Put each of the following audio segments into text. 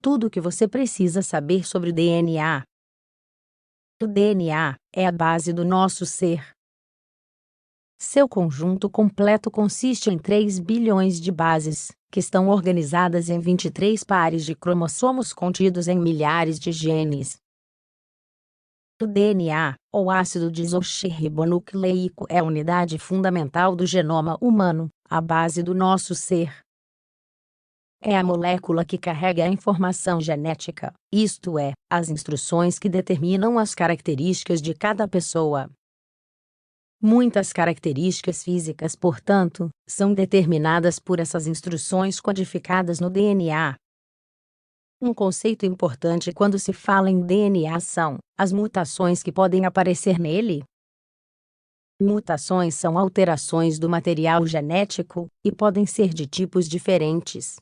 Tudo o que você precisa saber sobre o DNA. O DNA é a base do nosso ser. Seu conjunto completo consiste em 3 bilhões de bases, que estão organizadas em 23 pares de cromossomos contidos em milhares de genes. O DNA, ou ácido desoxirribonucleico, é a unidade fundamental do genoma humano, a base do nosso ser. É a molécula que carrega a informação genética, isto é, as instruções que determinam as características de cada pessoa. Muitas características físicas, portanto, são determinadas por essas instruções codificadas no DNA. Um conceito importante quando se fala em DNA são as mutações que podem aparecer nele. Mutações são alterações do material genético, e podem ser de tipos diferentes.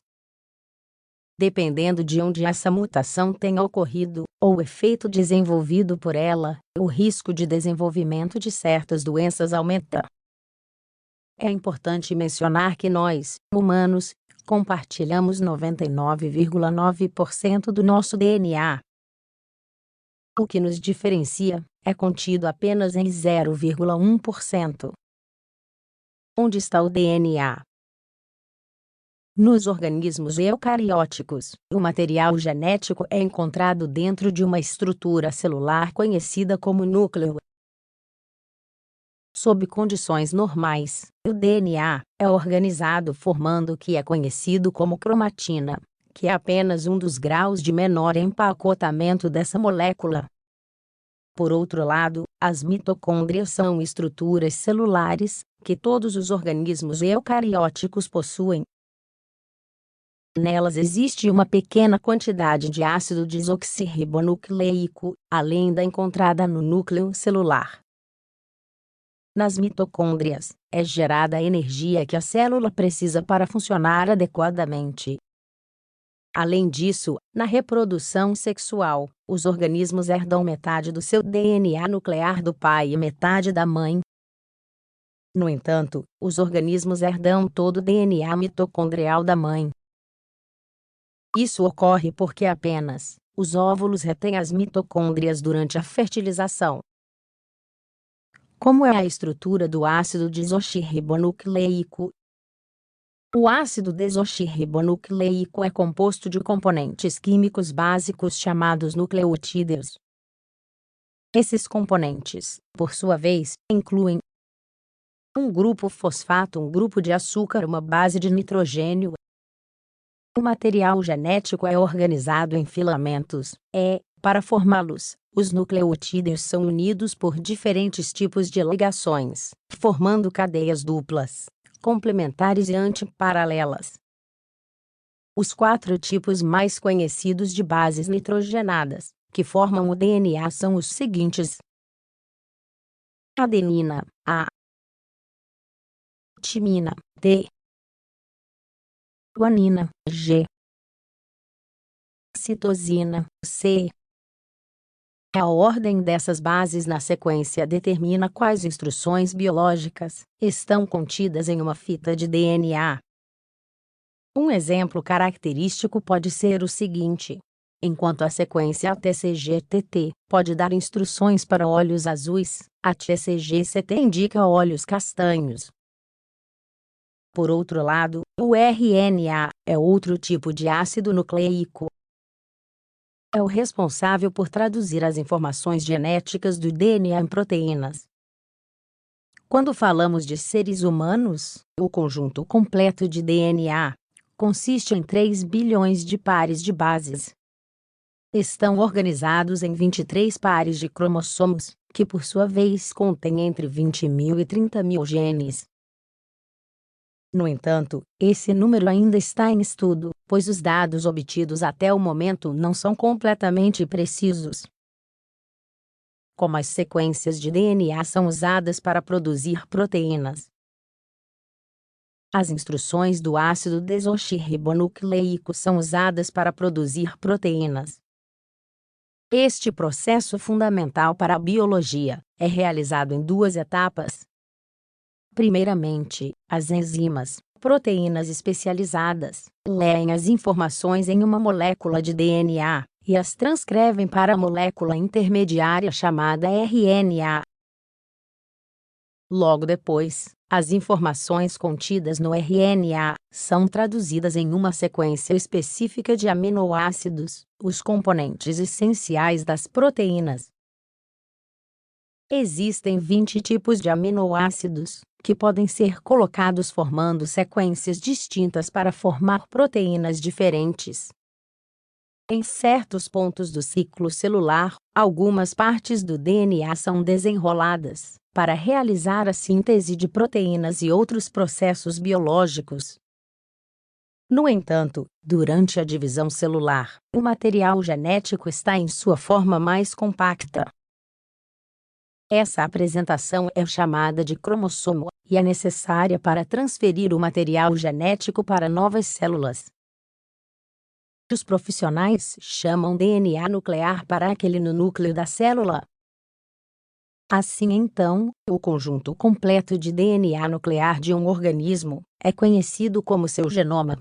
Dependendo de onde essa mutação tenha ocorrido, ou o efeito desenvolvido por ela, o risco de desenvolvimento de certas doenças aumenta. É importante mencionar que nós, humanos, compartilhamos 99,9% do nosso DNA. O que nos diferencia é contido apenas em 0,1%. Onde está o DNA? Nos organismos eucarióticos, o material genético é encontrado dentro de uma estrutura celular conhecida como núcleo. Sob condições normais, o DNA é organizado formando o que é conhecido como cromatina, que é apenas um dos graus de menor empacotamento dessa molécula. Por outro lado, as mitocôndrias são estruturas celulares, que todos os organismos eucarióticos possuem. Nelas existe uma pequena quantidade de ácido desoxirribonucleico, além da encontrada no núcleo celular. Nas mitocôndrias, é gerada a energia que a célula precisa para funcionar adequadamente. Além disso, na reprodução sexual, os organismos herdam metade do seu DNA nuclear do pai e metade da mãe. No entanto, os organismos herdam todo o DNA mitocondrial da mãe. Isso ocorre porque apenas os óvulos retêm as mitocôndrias durante a fertilização. Como é a estrutura do ácido desoxirribonucleico? O ácido desoxirribonucleico é composto de componentes químicos básicos chamados nucleotídeos. Esses componentes, por sua vez, incluem um grupo fosfato, um grupo de açúcar, uma base de nitrogênio. O material genético é organizado em filamentos, para formá-los, os nucleotídeos são unidos por diferentes tipos de ligações, formando cadeias duplas, complementares e antiparalelas. Os 4 tipos mais conhecidos de bases nitrogenadas, que formam o DNA, são os seguintes: adenina, A; timina, T; guanina, G; citosina, C. A ordem dessas bases na sequência determina quais instruções biológicas estão contidas em uma fita de DNA. Um exemplo característico pode ser o seguinte: enquanto a sequência ATCG-TT pode dar instruções para olhos azuis, a TCG-CT indica olhos castanhos. Por outro lado, o RNA é outro tipo de ácido nucleico. É o responsável por traduzir as informações genéticas do DNA em proteínas. Quando falamos de seres humanos, o conjunto completo de DNA consiste em 3 bilhões de pares de bases. Estão organizados em 23 pares de cromossomos, que por sua vez contêm entre 20.000 e 30.000 genes. No entanto, esse número ainda está em estudo, pois os dados obtidos até o momento não são completamente precisos. Como as sequências de DNA são usadas para produzir proteínas, as instruções do ácido desoxirribonucleico são usadas para produzir proteínas. Este processo fundamental para a biologia é realizado em 2 etapas. Primeiramente, as enzimas, Proteínas especializadas leem as informações em uma molécula de DNA e as transcrevem para a molécula intermediária chamada RNA. Logo depois, as informações contidas no RNA são traduzidas em uma sequência específica de aminoácidos, os componentes essenciais das proteínas. Existem 20 tipos de aminoácidos, que podem ser colocados formando sequências distintas para formar proteínas diferentes. Em certos pontos do ciclo celular, algumas partes do DNA são desenroladas para realizar a síntese de proteínas e outros processos biológicos. No entanto, durante a divisão celular, o material genético está em sua forma mais compacta. Essa apresentação é chamada de cromossomo e é necessária para transferir o material genético para novas células. Os profissionais chamam DNA nuclear para aquele no núcleo da célula. Assim então, o conjunto completo de DNA nuclear de um organismo é conhecido como seu genoma.